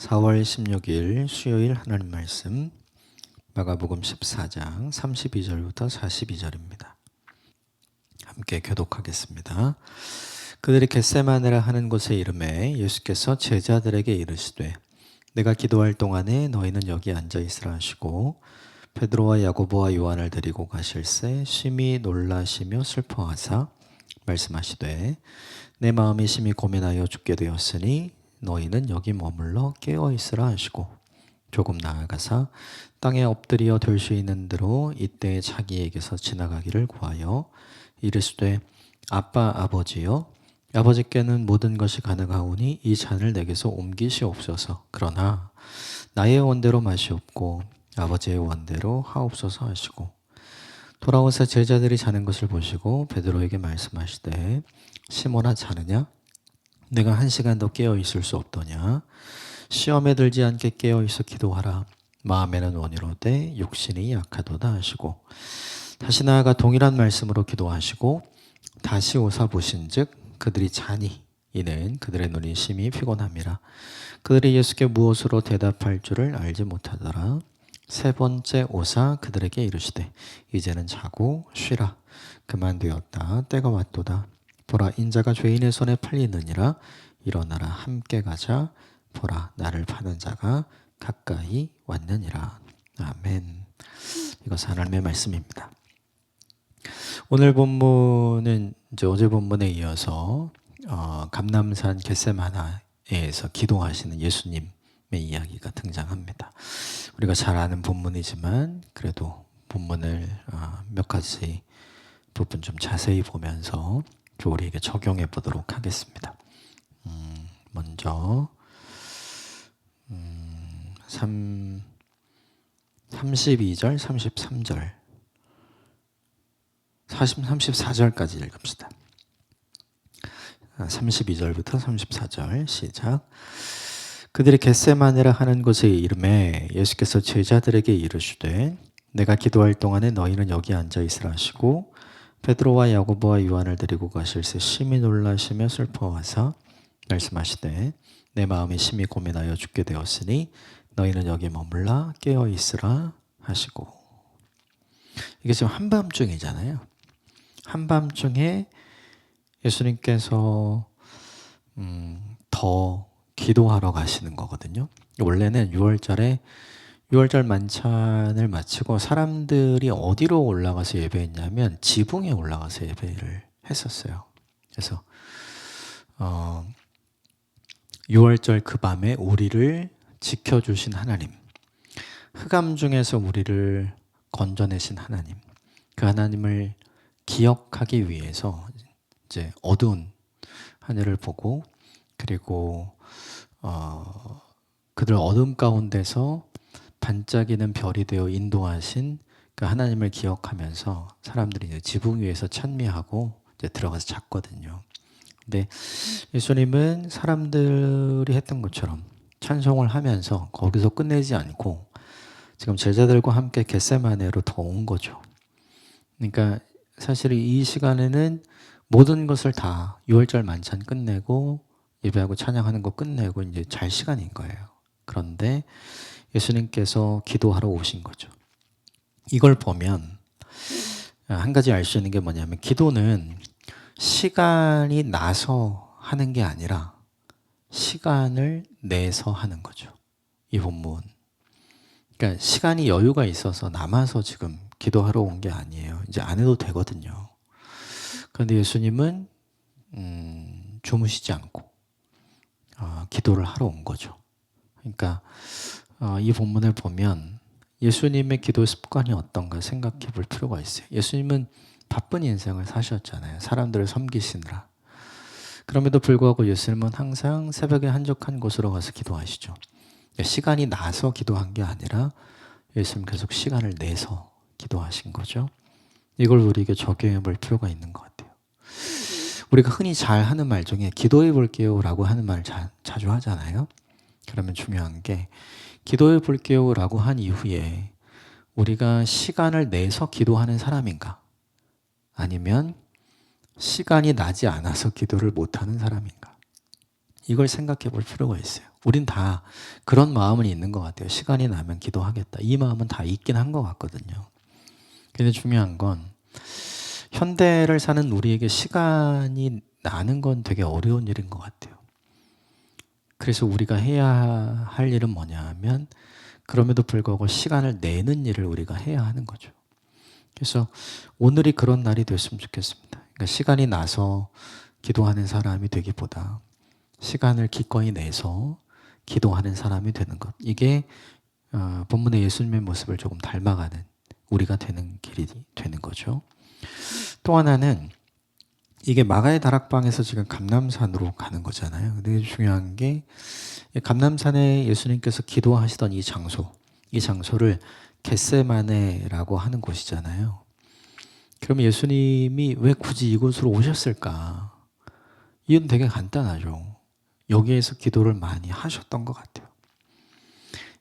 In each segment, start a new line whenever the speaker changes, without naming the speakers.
4월 16일 수요일 하나님 말씀 마가복음 14장 32절부터 42절입니다. 함께 교독하겠습니다. 그들이 겟세마네라 하는 곳에 이르매 예수께서 제자들에게 이르시되 내가 기도할 동안에 너희는 여기 앉아 있으라 하시고 베드로와 야고보와 요한을 데리고 가실새 심히 놀라시며 슬퍼하사 말씀하시되 내 마음이 심히 고민하여 죽게 되었으니 너희는 여기 머물러 깨어 있으라 하시고 조금 나아가사 땅에 엎드려 될 수 있는 대로 이때 자기에게서 지나가기를 구하여 이르시되 아빠 아버지여 아버지께는 모든 것이 가능하오니 이 잔을 내게서 옮기시옵소서. 그러나 나의 원대로 마시옵고 아버지의 원대로 하옵소서 하시고 돌아오사 제자들이 자는 것을 보시고 베드로에게 말씀하시되 시몬아 자느냐? 내가 1시간 더 깨어 있을 수 없더냐? 시험에 들지 않게 깨어 있어 기도하라. 마음에는 원이로되 육신이 약하도다 하시고 다시 나아가 동일한 말씀으로 기도하시고 다시 오사 보신즉 그들이 자니 이는 그들의 눈이 심히 피곤함이라. 그들이 예수께 무엇으로 대답할 줄을 알지 못하더라. 세 번째 오사 그들에게 이르시되 이제는 자고 쉬라. 그만 되었다. 때가 왔도다. 보라 인자가 죄인의 손에 팔리느니라. 일어나라 함께 가자. 보라 나를 파는 자가 가까이 왔느니라. 아멘. 이것은 하나님의 말씀입니다. 오늘 본문은 이제 어제 본문에 이어서 감람산 겟세마나에서 기도하시는 예수님의 이야기가 등장합니다. 우리가 잘 아는 본문이지만 그래도 본문을 몇 가지 부분 좀 자세히 보면서 우리에게 적용해 보도록 하겠습니다. 먼저 32절, 33절, 34절까지 읽읍시다. 32절부터 34절 시작. 그들이 겟세마네라 하는 곳에 이르매 예수께서 제자들에게 이르시되 내가 기도할 동안에 너희는 여기 앉아 있으라 하시고 베드로와 야고보와 요한을 데리고 가실새 심히 놀라시며 슬퍼하사 말씀하시되 내 마음이 심히 고민하여 죽게 되었으니 너희는 여기 머물라 깨어 있으라 하시고. 이게 지금 한밤중이잖아요. 한밤중에 예수님께서 더 기도하러 가시는 거거든요. 원래는 6월절 만찬을 마치고 사람들이 어디로 올라가서 예배했냐면 지붕에 올라가서 예배를 했었어요. 그래서 6월절 그 밤에 우리를 지켜주신 하나님, 흑암 중에서 우리를 건져내신 하나님, 그 하나님을 기억하기 위해서 이제 어두운 하늘을 보고 그리고 그들 어둠 가운데서 반짝이는 별이 되어 인도하신 그 하나님을 기억하면서 사람들이 이제 지붕 위에서 찬미하고 이제 들어가서 잤거든요. 근데 예수님은 사람들이 했던 것처럼 찬송을 하면서 거기서 끝내지 않고 지금 제자들과 함께 겟세마네로 더 온 거죠. 그러니까 사실 이 시간에는 모든 것을 다 6월절 만찬 끝내고 예배하고 찬양하는 거 끝내고 이제 잘 시간인 거예요. 그런데 예수님께서 기도하러 오신 거죠. 이걸 보면 한 가지 알 수 있는 게 뭐냐면 기도는 시간이 나서 하는 게 아니라 시간을 내서 하는 거죠. 이 본문. 그러니까 시간이 여유가 있어서 남아서 지금 기도하러 온 게 아니에요. 이제 안 해도 되거든요. 그런데 예수님은 주무시지 않고 기도를 하러 온 거죠. 그러니까 이 본문을 보면 예수님의 기도 습관이 어떤가 생각해 볼 필요가 있어요. 예수님은 바쁜 인생을 사셨잖아요. 사람들을 섬기시느라. 그럼에도 불구하고 예수님은 항상 새벽에 한적한 곳으로 가서 기도하시죠. 시간이 나서 기도한 게 아니라 예수님 계속 시간을 내서 기도하신 거죠. 이걸 우리에게 적용해 볼 필요가 있는 것 같아요. 우리가 흔히 잘 하는 말 중에 기도해 볼게요 라고 하는 말 자주 하잖아요. 그러면 중요한 게 기도해 볼게요 라고 한 이후에 우리가 시간을 내서 기도하는 사람인가? 아니면 시간이 나지 않아서 기도를 못하는 사람인가? 이걸 생각해 볼 필요가 있어요. 우린 다 그런 마음은 있는 것 같아요. 시간이 나면 기도하겠다. 이 마음은 다 있긴 한 것 같거든요. 근데 중요한 건 현대를 사는 우리에게 시간이 나는 건 되게 어려운 일인 것 같아요. 그래서 우리가 해야 할 일은 뭐냐 하면 그럼에도 불구하고 시간을 내는 일을 우리가 해야 하는 거죠. 그래서 오늘이 그런 날이 됐으면 좋겠습니다. 그러니까 시간이 나서 기도하는 사람이 되기보다 시간을 기꺼이 내서 기도하는 사람이 되는 것. 이게 본문의 예수님의 모습을 조금 닮아가는 우리가 되는 길이 되는 거죠. 또 하나는 이게 마가의 다락방에서 지금 감람산으로 가는 거잖아요. 근데 중요한 게 감람산에 예수님께서 기도하시던 이 장소를 겟세마네라고 하는 곳이잖아요. 그러면 예수님이 왜 굳이 이곳으로 오셨을까? 이유는 되게 간단하죠. 여기에서 기도를 많이 하셨던 것 같아요.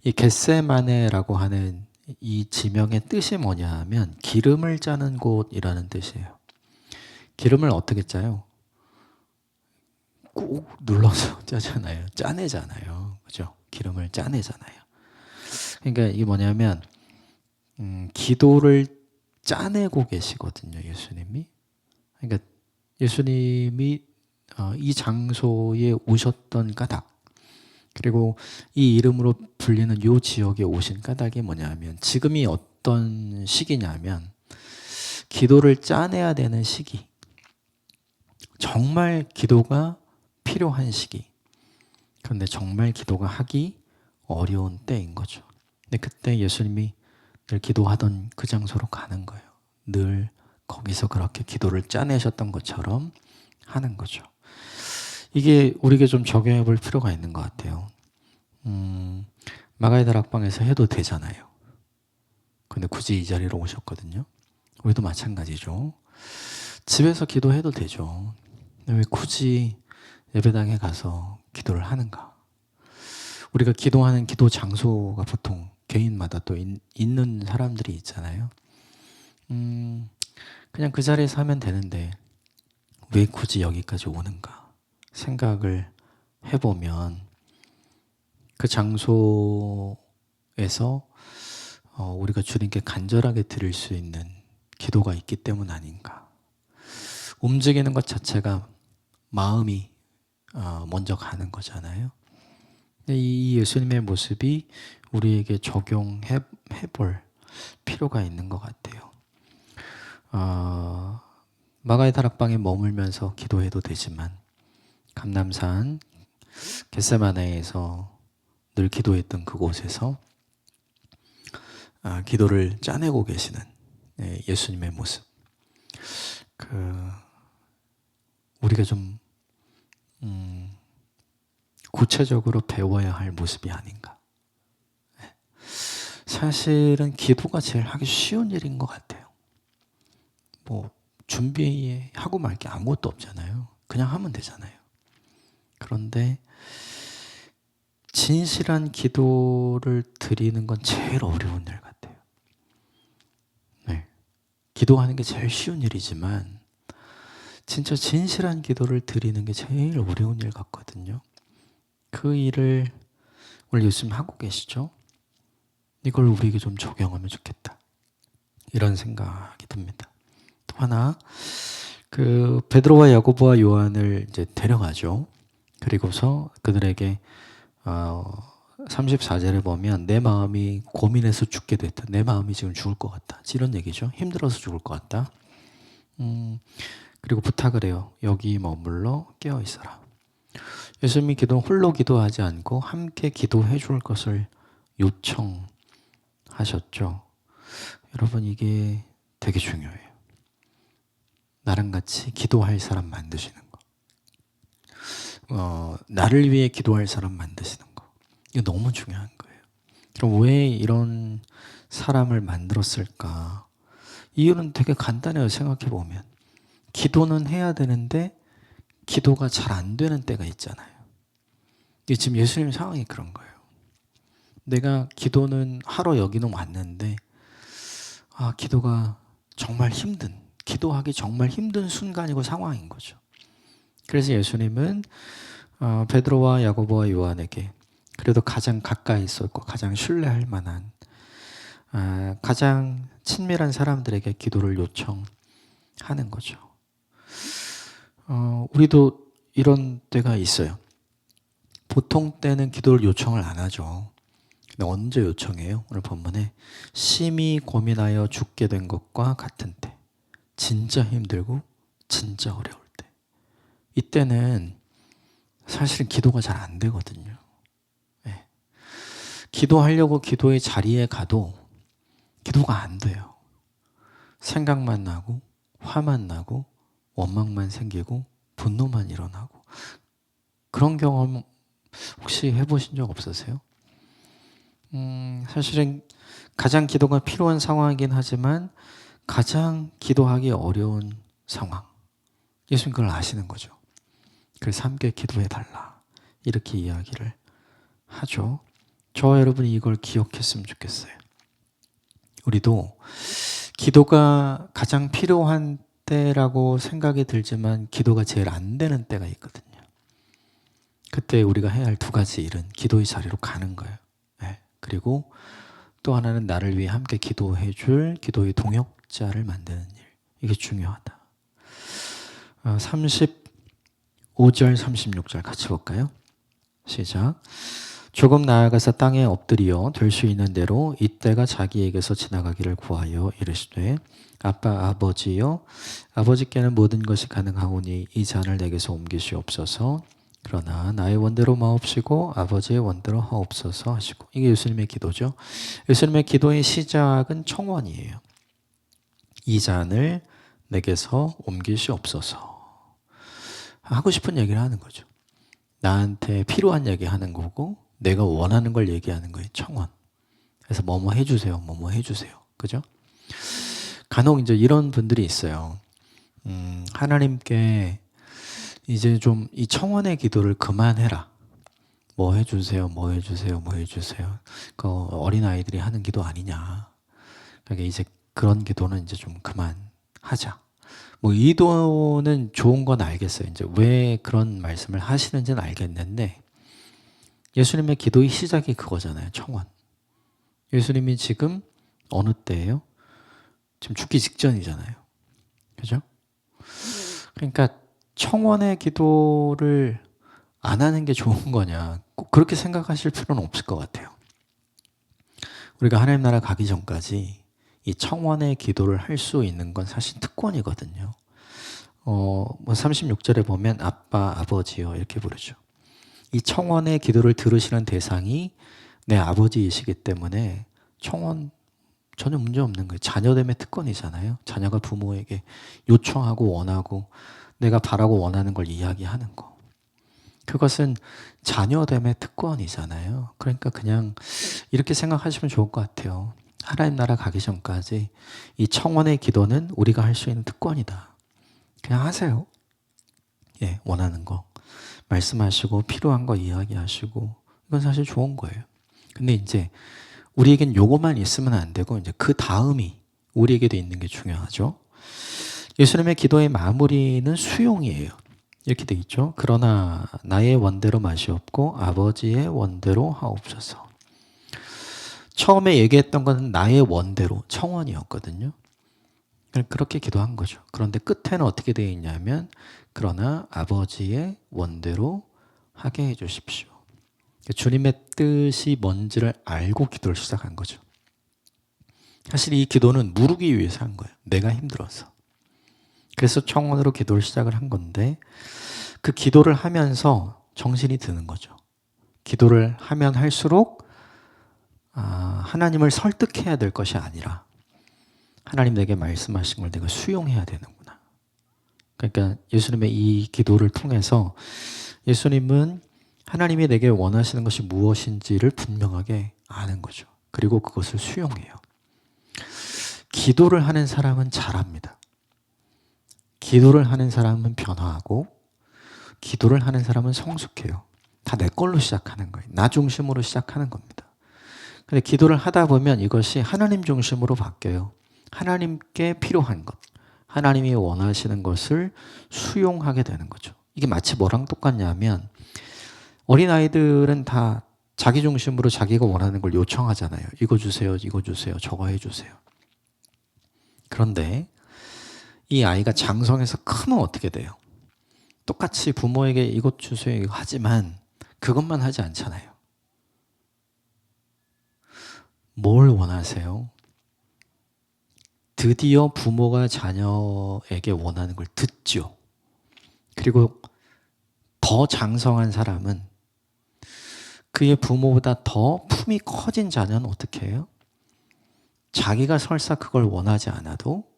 이 겟세마네라고 하는 이 지명의 뜻이 뭐냐 하면 기름을 짜는 곳이라는 뜻이에요. 기름을 어떻게 짜요? 꾹 눌러서 짜잖아요. 짜내잖아요. 그죠? 기름을 짜내잖아요. 그러니까 이게 뭐냐면 기도를 짜내고 계시거든요. 예수님이. 그러니까 예수님이 이 장소에 오셨던 까닭, 그리고 이 이름으로 불리는 요 지역에 오신 까닭이 뭐냐면 지금이 어떤 시기냐면 기도를 짜내야 되는 시기, 정말 기도가 필요한 시기, 그런데 정말 기도가 하기 어려운 때인 거죠. 근데 그때 예수님이 늘 기도하던 그 장소로 가는 거예요. 늘 거기서 그렇게 기도를 짜내셨던 것처럼 하는 거죠. 이게 우리에게 좀 적용해 볼 필요가 있는 것 같아요. 마가의 다락방에서 해도 되잖아요. 근데 굳이 이 자리로 오셨거든요. 우리도 마찬가지죠. 집에서 기도해도 되죠. 왜 굳이 예배당에 가서 기도를 하는가? 우리가 기도하는 기도 장소가 보통 개인마다 또 있는 사람들이 있잖아요. 그냥 그 자리에서 하면 되는데 왜 굳이 여기까지 오는가 생각을 해보면 그 장소에서 우리가 주님께 간절하게 드릴 수 있는 기도가 있기 때문 아닌가. 움직이는 것 자체가 마음이 먼저 가는 거잖아요. 이 예수님의 모습이 우리에게 적용해 볼 필요가 있는 것 같아요. 마가의 다락방에 머물면서 기도해도 되지만 감람산 겟세마네에서 늘 기도했던 그곳에서 기도를 짜내고 계시는 예수님의 모습, 우리가 좀 구체적으로 배워야 할 모습이 아닌가. 사실은 기도가 제일 하기 쉬운 일인 것 같아요. 뭐 준비하고 말 게 아무것도 없잖아요. 그냥 하면 되잖아요. 그런데 진실한 기도를 드리는 건 제일 어려운 일 같아요. 네. 기도하는 게 제일 쉬운 일이지만 진짜 진실한 기도를 드리는 게 제일 어려운 일 같거든요. 그 일을 오늘 예수님 하고 계시죠? 이걸 우리에게 좀 적용하면 좋겠다. 이런 생각이 듭니다. 또 하나, 베드로와 야고보와 요한을 이제 데려가죠. 그리고서 그들에게 34절에 보면 내 마음이 고민해서 죽게 됐다. 내 마음이 지금 죽을 것 같다. 이런 얘기죠. 힘들어서 죽을 것 같다. 그리고 부탁을 해요. 여기 머물러 깨어 있어라. 예수님이 홀로 기도하지 않고 함께 기도해 줄 것을 요청하셨죠. 여러분, 이게 되게 중요해요. 나랑 같이 기도할 사람 만드시는 거. 나를 위해 기도할 사람 만드시는 거. 이거 너무 중요한 거예요. 그럼 왜 이런 사람을 만들었을까? 이유는 되게 간단해요. 생각해 보면. 기도는 해야 되는데 기도가 잘 안 되는 때가 있잖아요. 이게 지금 예수님 상황이 그런 거예요. 내가 기도는 하러 여기는 왔는데 기도가 정말 기도하기 정말 힘든 순간이고 상황인 거죠. 그래서 예수님은 베드로와 야고보와 요한에게 그래도 가장 가까이 있을 거, 가장 신뢰할 만한, 가장 친밀한 사람들에게 기도를 요청하는 거죠. 우리도 이런 때가 있어요. 보통 때는 기도를 요청을 안 하죠. 근데 언제 요청해요? 오늘 본문에 심히 고민하여 죽게 된 것과 같은 때, 진짜 힘들고 진짜 어려울 때, 이때는 사실은 기도가 잘 안 되거든요. 네. 기도하려고 기도의 자리에 가도 기도가 안 돼요. 생각만 나고 화만 나고 원망만 생기고 분노만 일어나고. 그런 경험 혹시 해보신 적 없으세요? 사실은 가장 기도가 필요한 상황이긴 하지만 가장 기도하기 어려운 상황. 예수님 그걸 아시는 거죠. 그래서 함께 기도해달라, 이렇게 이야기를 하죠. 저와 여러분이 이걸 기억했으면 좋겠어요. 우리도 기도가 가장 필요한 때라고 생각이 들지만 기도가 제일 안 되는 때가 있거든요. 그때 우리가 해야 할 두 가지 일은 기도의 자리로 가는 거예요. 네. 그리고 또 하나는 나를 위해 함께 기도해 줄 기도의 동역자를 만드는 일. 이게 중요하다. 35절 36절 같이 볼까요? 시작. 조금 나아가서 땅에 엎드리어 될 수 있는 대로 이때가 자기에게서 지나가기를 구하여 이르시되 아빠 아버지여, 아버지께는 모든 것이 가능하오니 이 잔을 내게서 옮기시옵소서. 그러나 나의 원대로 마옵시고 아버지의 원대로 하옵소서 하시고. 이게 예수님의 기도죠. 예수님의 기도의 시작은 청원이에요. 이 잔을 내게서 옮기시옵소서. 하고 싶은 얘기를 하는 거죠. 나한테 필요한 얘기 하는 거고 내가 원하는 걸 얘기하는 거예요. 청원. 그래서 뭐뭐 해주세요. 뭐뭐 해주세요. 그죠? 간혹 이제 이런 분들이 있어요. 하나님께 이제 좀 이 청원의 기도를 그만해라. 뭐 해주세요. 뭐 해주세요. 뭐 해주세요. 그 어린아이들이 하는 기도 아니냐. 그러니까 이제 그런 기도는 이제 좀 그만하자. 뭐 의도는 좋은 건 알겠어요. 이제 왜 그런 말씀을 하시는지는 알겠는데 예수님의 기도의 시작이 그거잖아요. 청원. 예수님이 지금 어느 때예요? 지금 죽기 직전이잖아요. 그죠? 그러니까 청원의 기도를 안 하는 게 좋은 거냐, 꼭 그렇게 생각하실 필요는 없을 것 같아요. 우리가 하나님 나라 가기 전까지 이 청원의 기도를 할 수 있는 건 사실 특권이거든요. 뭐 36절에 보면 아빠, 아버지요 이렇게 부르죠. 이 청원의 기도를 들으시는 대상이 내 아버지이시기 때문에 청원 전혀 문제 없는 거예요. 자녀됨의 특권이잖아요. 자녀가 부모에게 요청하고 원하고 내가 바라고 원하는 걸 이야기하는 거. 그것은 자녀됨의 특권이잖아요. 그러니까 그냥 이렇게 생각하시면 좋을 것 같아요. 하나님 나라 가기 전까지 이 청원의 기도는 우리가 할 수 있는 특권이다. 그냥 하세요. 예, 원하는 거 말씀하시고 필요한 거 이야기하시고 이건 사실 좋은 거예요. 근데 이제 우리에겐 요거만 있으면 안 되고 이제 그 다음이 우리에게도 있는 게 중요하죠. 예수님의 기도의 마무리는 수용이에요. 이렇게 돼 있죠. 그러나 나의 원대로 마시옵고 아버지의 원대로 하옵소서. 처음에 얘기했던 것은 나의 원대로 청원이었거든요. 그렇게 기도한 거죠. 그런데 끝에는 어떻게 되어 있냐면 그러나 아버지의 원대로 하게 해 주십시오. 주님의 뜻이 뭔지를 알고 기도를 시작한 거죠. 사실 이 기도는 무르기 위해서 한 거예요. 내가 힘들어서. 그래서 청원으로 기도를 시작을 한 건데 그 기도를 하면서 정신이 드는 거죠. 기도를 하면 할수록 하나님을 설득해야 될 것이 아니라 하나님 내게 말씀하신 걸 내가 수용해야 되는구나. 그러니까 예수님의 이 기도를 통해서 예수님은 하나님이 내게 원하시는 것이 무엇인지를 분명하게 아는 거죠. 그리고 그것을 수용해요. 기도를 하는 사람은 잘합니다. 기도를 하는 사람은 변화하고 기도를 하는 사람은 성숙해요. 다 내 걸로 시작하는 거예요. 나 중심으로 시작하는 겁니다. 근데 기도를 하다 보면 이것이 하나님 중심으로 바뀌어요. 하나님께 필요한 것, 하나님이 원하시는 것을 수용하게 되는 거죠. 이게 마치 뭐랑 똑같냐면 어린아이들은 다 자기 중심으로 자기가 원하는 걸 요청하잖아요. 이거 주세요, 이거 주세요, 저거 해주세요. 그런데 이 아이가 장성해서 크면 어떻게 돼요? 똑같이 부모에게 이것 주세요 이거 하지만 그것만 하지 않잖아요. 뭘 원하세요? 드디어 부모가 자녀에게 원하는 걸 듣죠. 그리고 더 장성한 사람은 그의 부모보다 더 품이 커진 자녀는 어떻게 해요? 자기가 설사 그걸 원하지 않아도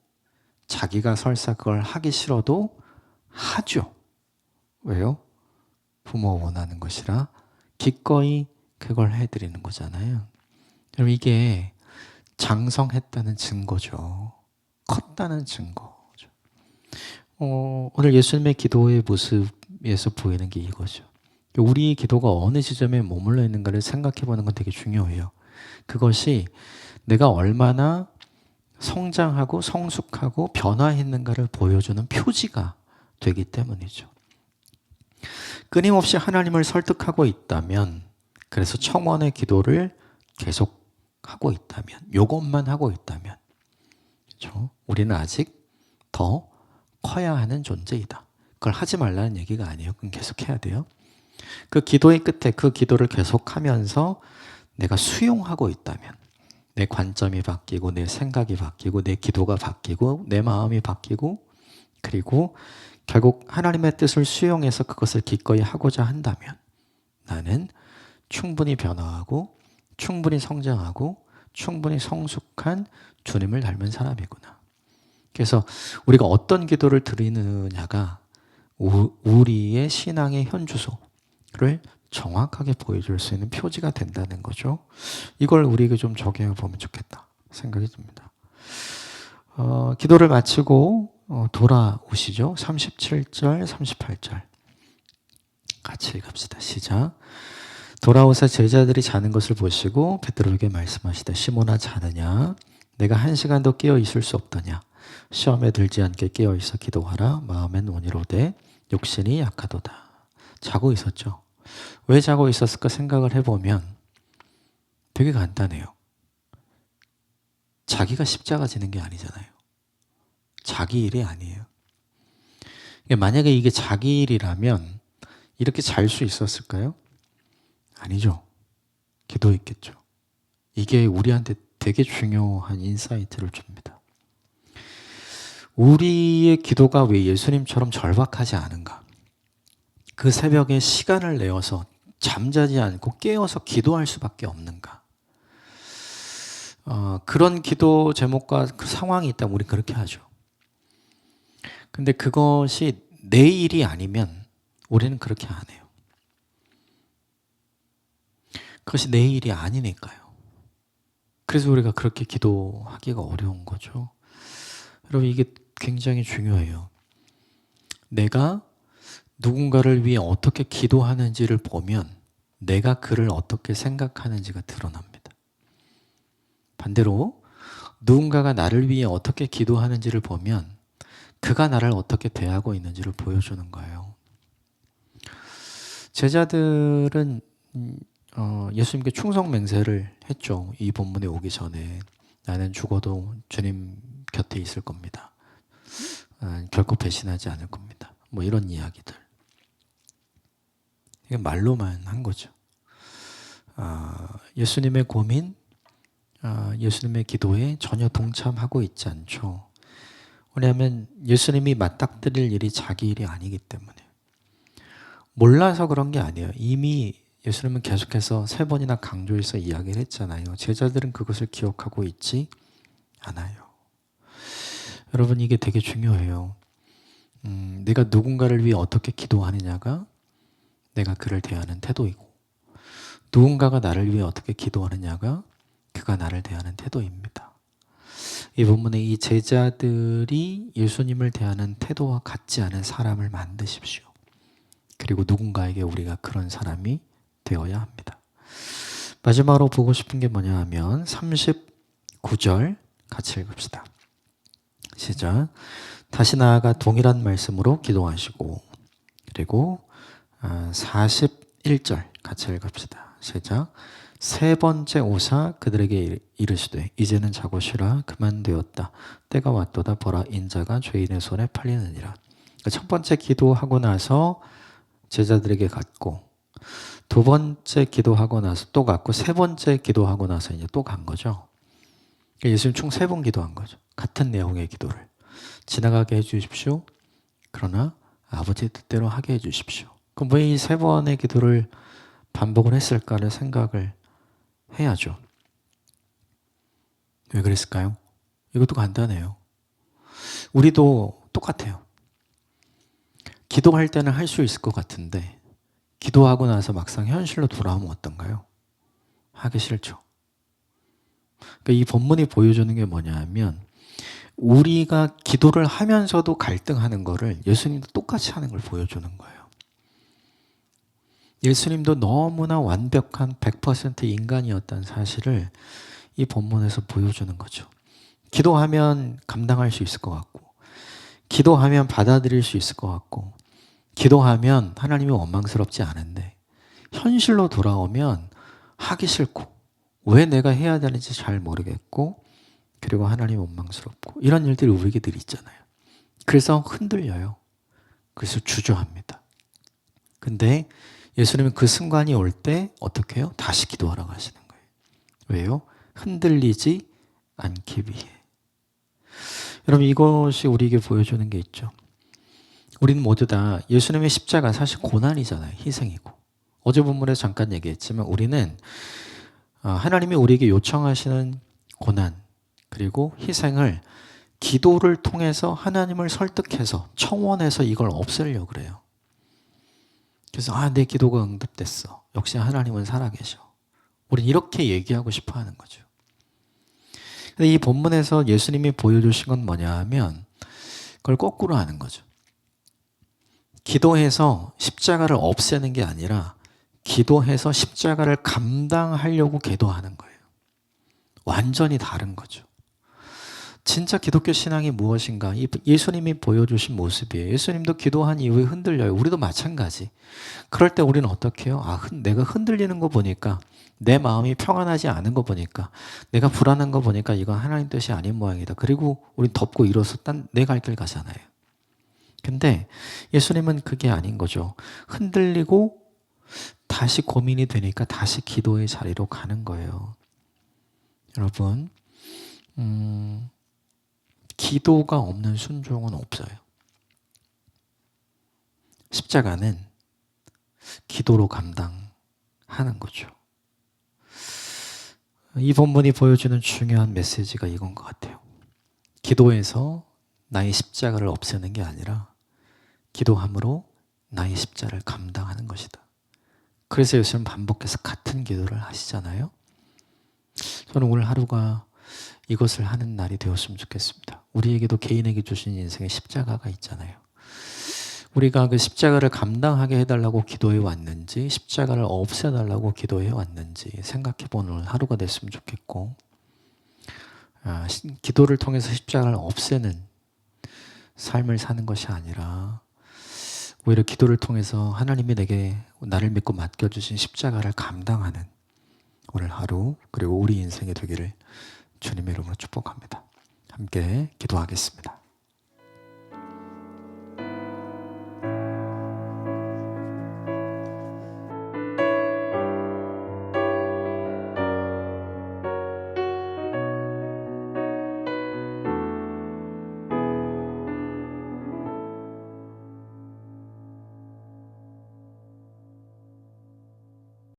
자기가 설사 그걸 하기 싫어도 하죠. 왜요? 부모가 원하는 것이라 기꺼이 그걸 해드리는 거잖아요. 여러분 이게 장성했다는 증거죠. 컸다는 증거죠. 오늘 예수님의 기도의 모습에서 보이는 게 이거죠. 우리 기도가 어느 지점에 머물러 있는가를 생각해 보는 건 되게 중요해요. 그것이 내가 얼마나 성장하고 성숙하고 변화했는가를 보여주는 표지가 되기 때문이죠. 끊임없이 하나님을 설득하고 있다면, 그래서 청원의 기도를 계속하고 있다면, 이것만 하고 있다면, 그렇죠? 우리는 아직 더 커야 하는 존재이다. 그걸 하지 말라는 얘기가 아니에요. 그건 계속해야 돼요. 그 기도의 끝에 그 기도를 계속하면서 내가 수용하고 있다면, 내 관점이 바뀌고 내 생각이 바뀌고 내 기도가 바뀌고 내 마음이 바뀌고 그리고 결국 하나님의 뜻을 수용해서 그것을 기꺼이 하고자 한다면 나는 충분히 변화하고 충분히 성장하고 충분히 성숙한 주님을 닮은 사람이구나. 그래서 우리가 어떤 기도를 드리느냐가 우리의 신앙의 현주소를 정확하게 보여줄 수 있는 표지가 된다는 거죠. 이걸 우리에게 좀 적용해 보면 좋겠다 생각이 듭니다. 기도를 마치고 돌아오시죠. 37절, 38절 같이 읽읍시다. 시작. 돌아오사 제자들이 자는 것을 보시고 베드로에게 말씀하시되 시몬아 자느냐? 내가 1시간도 깨어 있을 수 없더냐? 시험에 들지 않게 깨어 있어 기도하라. 마음엔 온이로되 육신이 약하도다. 자고 있었죠. 왜 자고 있었을까 생각을 해보면 되게 간단해요. 자기가 십자가 지는 게 아니잖아요. 자기 일이 아니에요. 만약에 이게 자기 일이라면 이렇게 잘 수 있었을까요? 아니죠. 기도했겠죠. 이게 우리한테 되게 중요한 인사이트를 줍니다. 우리의 기도가 왜 예수님처럼 절박하지 않은가? 그 새벽에 시간을 내어서 잠자지 않고 깨어서 기도할 수밖에 없는가? 그런 기도 제목과 그 상황이 있다면 우리 그렇게 하죠. 근데 그것이 내 일이 아니면 우리는 그렇게 안 해요. 그것이 내 일이 아니니까요. 그래서 우리가 그렇게 기도하기가 어려운 거죠. 여러분 이게 굉장히 중요해요. 내가 누군가를 위해 어떻게 기도하는지를 보면 내가 그를 어떻게 생각하는지가 드러납니다. 반대로 누군가가 나를 위해 어떻게 기도하는지를 보면 그가 나를 어떻게 대하고 있는지를 보여주는 거예요. 제자들은 예수님께 충성 맹세를 했죠. 이 본문에 오기 전에 나는 죽어도 주님 곁에 있을 겁니다. 결코 배신하지 않을 겁니다. 뭐 이런 이야기들. 이게 말로만 한 거죠. 예수님의 고민, 예수님의 기도에 전혀 동참하고 있지 않죠. 왜냐하면 예수님이 맞닥뜨릴 일이 자기 일이 아니기 때문에. 몰라서 그런 게 아니에요. 이미 예수님은 계속해서 3번이나 강조해서 이야기를 했잖아요. 제자들은 그것을 기억하고 있지 않아요. 여러분 이게 되게 중요해요. 내가 누군가를 위해 어떻게 기도하느냐가 내가 그를 대하는 태도이고 누군가가 나를 위해 어떻게 기도하느냐가 그가 나를 대하는 태도입니다. 이 본문에 이 제자들이 예수님을 대하는 태도와 같지 않은 사람을 만드십시오. 그리고 누군가에게 우리가 그런 사람이 되어야 합니다. 마지막으로 보고 싶은 게 뭐냐 하면 39절 같이 읽읍시다. 시작. 다시 나아가 동일한 말씀으로 기도하시고 그리고 41절 같이 읽읍시다. 시작. 세 번째 오사 그들에게 이르시되 이제는 자고 쉬라 그만되었다. 때가 왔도다 보라 인자가 죄인의 손에 팔리느니라. 첫 번째 기도하고 나서 제자들에게 갔고, 두 번째 기도하고 나서 또 갔고, 세 번째 기도하고 나서 이제 또 간 거죠. 예수님 총 3번 기도한 거죠. 같은 내용의 기도를. 지나가게 해주십시오. 그러나 아버지 뜻대로 하게 해주십시오. 그럼 왜 이 3번의 기도를 반복을 했을까를 생각을 해야죠. 왜 그랬을까요? 이것도 간단해요. 우리도 똑같아요. 기도할 때는 할 수 있을 것 같은데 기도하고 나서 막상 현실로 돌아오면 어떤가요? 하기 싫죠. 그러니까 이 본문이 보여주는 게 뭐냐면 우리가 기도를 하면서도 갈등하는 거를 예수님도 똑같이 하는 걸 보여주는 거예요. 예수님도 너무나 완벽한 100% 인간이었다는 사실을 이 본문에서 보여주는 거죠. 기도하면 감당할 수 있을 것 같고, 기도하면 받아들일 수 있을 것 같고, 기도하면 하나님이 원망스럽지 않은데 현실로 돌아오면 하기 싫고 왜 내가 해야 되는지 잘 모르겠고 그리고 하나님이 원망스럽고 이런 일들이 우리에게 늘 있잖아요. 그래서 흔들려요. 그래서 주저합니다. 근데 예수님은 그 순간이 올 때 어떻게 해요? 다시 기도하라고 하시는 거예요. 왜요? 흔들리지 않기 위해. 여러분 이것이 우리에게 보여주는 게 있죠. 우리는 모두 다 예수님의 십자가 사실 고난이잖아요. 희생이고. 어제 본문에서 잠깐 얘기했지만 우리는 하나님이 우리에게 요청하시는 고난 그리고 희생을 기도를 통해서 하나님을 설득해서 청원해서 이걸 없애려고 그래요. 그래서 내 기도가 응답됐어. 역시 하나님은 살아계셔. 우리는 이렇게 얘기하고 싶어 하는 거죠. 근데 이 본문에서 예수님이 보여주신 건 뭐냐 하면 그걸 거꾸로 하는 거죠. 기도해서 십자가를 없애는 게 아니라 기도해서 십자가를 감당하려고 기도하는 거예요. 완전히 다른 거죠. 진짜 기독교 신앙이 무엇인가? 예수님이 보여주신 모습이에요. 예수님도 기도한 이후에 흔들려요. 우리도 마찬가지. 그럴 때 우리는 어떻게 해요? 내가 흔들리는 거 보니까 내 마음이 평안하지 않은 거 보니까 내가 불안한 거 보니까 이건 하나님 뜻이 아닌 모양이다. 그리고 우린 덮고 일어서 딴 내 갈 길 가잖아요. 근데 예수님은 그게 아닌 거죠. 흔들리고 다시 고민이 되니까 다시 기도의 자리로 가는 거예요. 여러분, 기도가 없는 순종은 없어요. 십자가는 기도로 감당하는 거죠. 이 본문이 보여주는 중요한 메시지가 이건 것 같아요. 기도에서 나의 십자가를 없애는 게 아니라 기도함으로 나의 십자가를 감당하는 것이다. 그래서 예수님 반복해서 같은 기도를 하시잖아요. 저는 오늘 하루가 이것을 하는 날이 되었으면 좋겠습니다. 우리에게도 개인에게 주신 인생의 십자가가 있잖아요. 우리가 그 십자가를 감당하게 해달라고 기도해 왔는지 십자가를 없애달라고 기도해 왔는지 생각해 보는 하루가 됐으면 좋겠고, 기도를 통해서 십자가를 없애는 삶을 사는 것이 아니라 오히려 기도를 통해서 하나님이 내게 나를 믿고 맡겨주신 십자가를 감당하는 오늘 하루 그리고 우리 인생이 되기를 주님의 이름으로 축복합니다. 함께 기도하겠습니다.